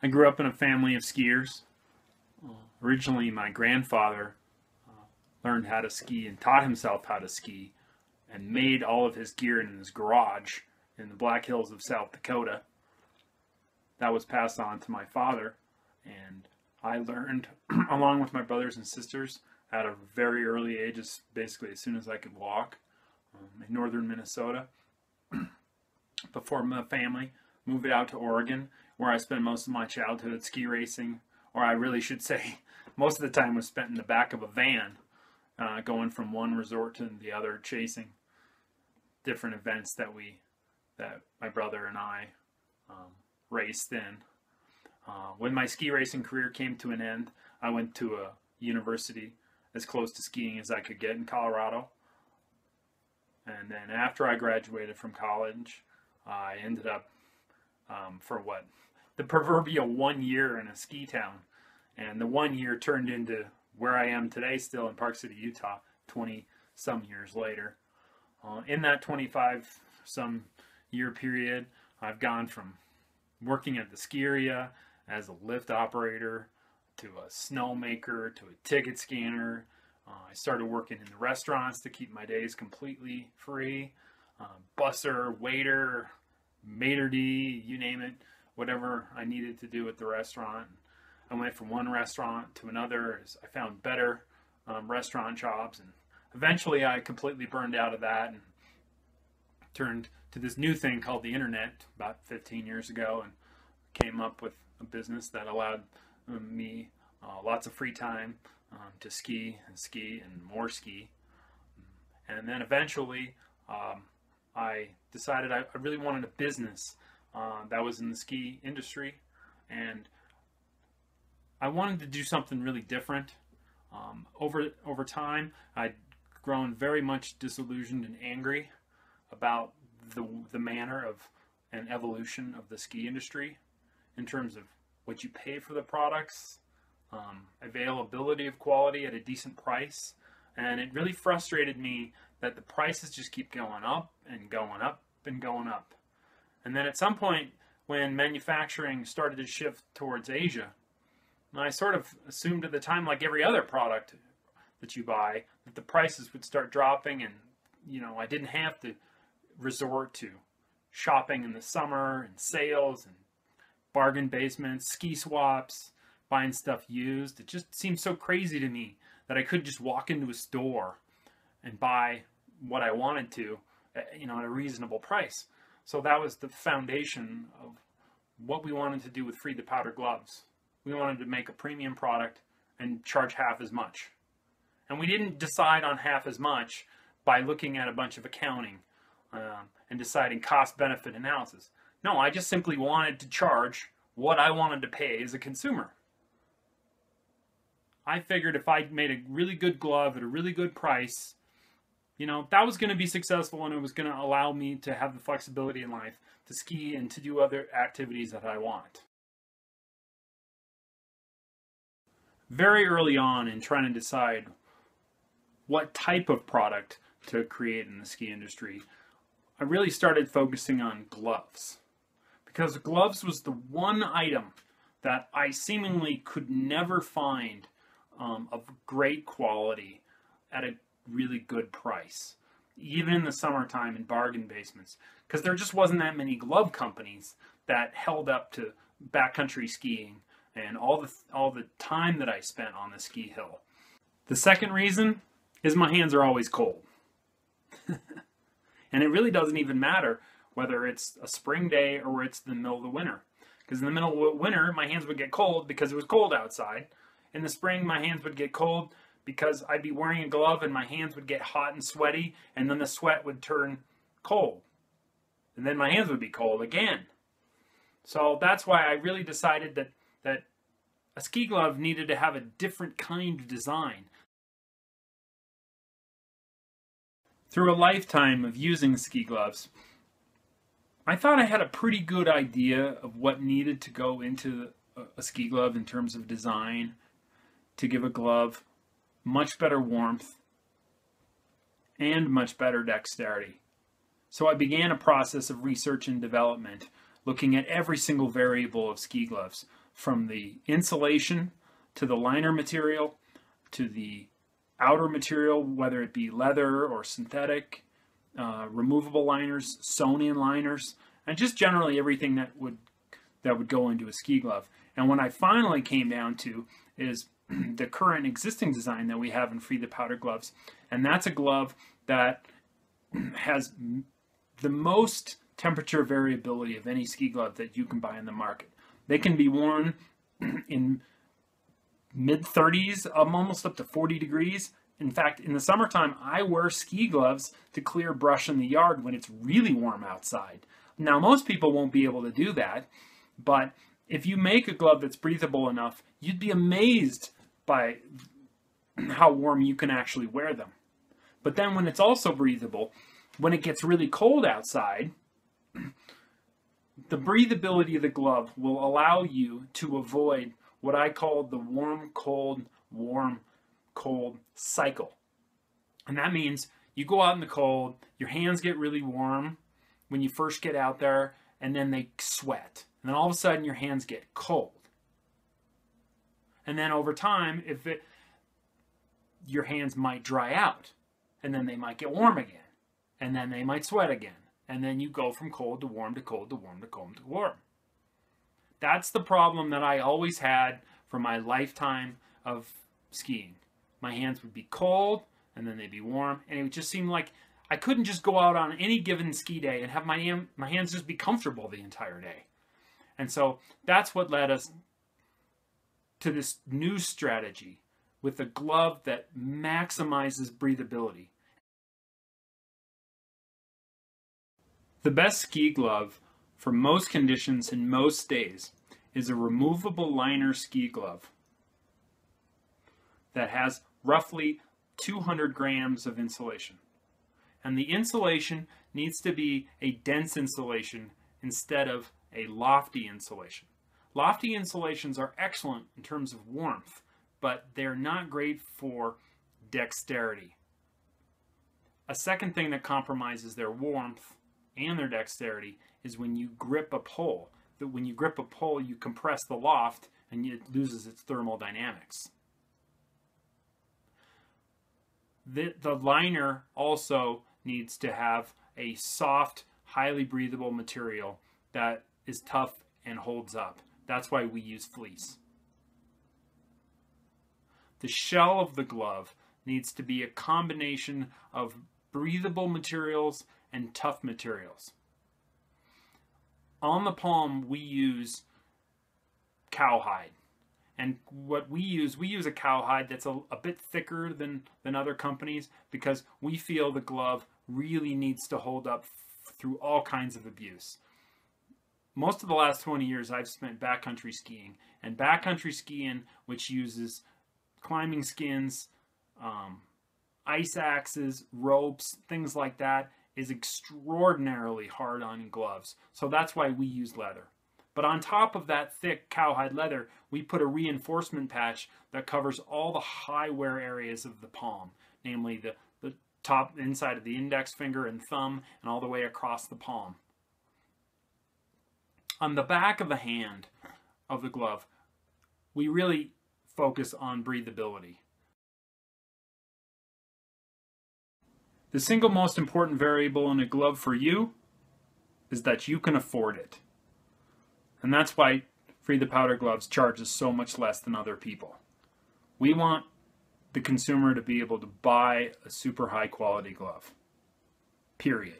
I grew up in a family of skiers. Originally, my grandfather learned how to ski and taught himself how to ski and made all of his gear in his garage in the Black Hills of South Dakota. That was passed on to my father, and I learned along with my brothers and sisters at a very early age, basically as soon as I could walk, in northern Minnesota, before my family moved out to Oregon, where I spent most of my childhood ski racing, or I really should say most of the time was spent in the back of a van, going from one resort to the other, chasing different events that my brother and I raced in. When my ski racing career came to an end, I went to a university as close to skiing as I could get in Colorado. And then after I graduated from college, I ended up for the proverbial 1 year in a ski town. And the 1 year turned into where I am today, still in Park City, Utah, 20 some years later. In that 25 some year period, I've gone from working at the ski area as a lift operator to a snowmaker to a ticket scanner. I started working in the restaurants to keep my days completely free. Busser, waiter, maitre d', you name it, whatever I needed to do at the restaurant. I went from one restaurant to another as I found better restaurant jobs, and eventually I completely burned out of that and turned to this new thing called the internet about 15 years ago, and came up with a business that allowed me lots of free time to ski and more ski. And then eventually I decided I really wanted a business that was in the ski industry, and I wanted to do something really different. Over time, I'd grown very much disillusioned and angry about the manner of and evolution of the ski industry in terms of what you pay for the products, availability of quality at a decent price, and it really frustrated me that the prices just keep going up and going up and going up. And then at some point, when manufacturing started to shift towards Asia, I sort of assumed at the time, like every other product that you buy, that the prices would start dropping, and I didn't have to resort to shopping in the summer and sales and bargain basements, ski swaps, buying stuff used. It just seemed so crazy to me that I could just walk into a store and buy what I wanted to, at a reasonable price. So that was the foundation of what we wanted to do with Freed the Powder gloves. We wanted to make a premium product and charge half as much. And we didn't decide on half as much by looking at a bunch of accounting and deciding cost-benefit analysis. No, I just simply wanted to charge what I wanted to pay as a consumer. I figured if I made a really good glove at a really good price, that was going to be successful, and it was going to allow me to have the flexibility in life to ski and to do other activities that I want. Very early on in trying to decide what type of product to create in the ski industry, I really started focusing on gloves, because gloves was the one item that I seemingly could never find of great quality at a really good price, even in the summertime in bargain basements, because there just wasn't that many glove companies that held up to backcountry skiing and all the time that I spent on the ski hill. The second reason is my hands are always cold. And it really doesn't even matter whether it's a spring day or it's the middle of the winter. Because in the middle of winter, my hands would get cold because it was cold outside. In the spring, my hands would get cold because I'd be wearing a glove and my hands would get hot and sweaty, and then the sweat would turn cold. And then my hands would be cold again. So that's why I really decided that a ski glove needed to have a different kind of design. Through a lifetime of using ski gloves, I thought I had a pretty good idea of what needed to go into a ski glove in terms of design to give a glove much better warmth and much better dexterity. So I began a process of research and development, looking at every single variable of ski gloves, from the insulation to the liner material to the outer material, whether it be leather or synthetic, removable liners, sewn-in liners, and just generally everything that would go into a ski glove. And what I finally came down to is the current existing design that we have in Free the Powder gloves, and that's a glove that has the most temperature variability of any ski glove that you can buy in the market. They can be worn in mid-30s, almost up to 40 degrees. In fact, in the summertime, I wear ski gloves to clear brush in the yard when it's really warm outside. Now, most people won't be able to do that, but if you make a glove that's breathable enough, you'd be amazed by how warm you can actually wear them. But then when it's also breathable, when it gets really cold outside, the breathability of the glove will allow you to avoid what I call the warm, cold cycle. And that means you go out in the cold, your hands get really warm when you first get out there, and then they sweat. And then all of a sudden your hands get cold. And then over time, your hands might dry out, and then they might get warm again, and then they might sweat again. And then you go from cold to warm to cold to warm to cold to warm. That's the problem that I always had for my lifetime of skiing. My hands would be cold, and then they'd be warm, and it would just seem like I couldn't just go out on any given ski day and have my hands just be comfortable the entire day. And so that's what led us to this new strategy with a glove that maximizes breathability. The best ski glove for most conditions and most days is a removable liner ski glove that has roughly 200 grams of insulation. And the insulation needs to be a dense insulation instead of a lofty insulation. Lofty insulations are excellent in terms of warmth, but they're not great for dexterity. A second thing that compromises their warmth and their dexterity is when you grip a pole. When you grip a pole, you compress the loft and it loses its thermal dynamics. The liner also needs to have a soft, highly breathable material that is tough and holds up. That's why we use fleece. The shell of the glove needs to be a combination of breathable materials and tough materials. On the palm, we use cowhide. And what we use a cowhide that's a bit thicker than other companies because we feel the glove really needs to hold up through all kinds of abuse. Most of the last 20 years I've spent backcountry skiing. And backcountry skiing, which uses climbing skins, ice axes, ropes, things like that, is extraordinarily hard on gloves. So that's why we use leather. But on top of that thick cowhide leather, we put a reinforcement patch that covers all the high wear areas of the palm, namely the top inside of the index finger and thumb and all the way across the palm. On the back of the hand of the glove, we really focus on breathability. The single most important variable in a glove for you is that you can afford it. And that's why Free the Powder Gloves charges so much less than other people. We want the consumer to be able to buy a super high quality glove. Period.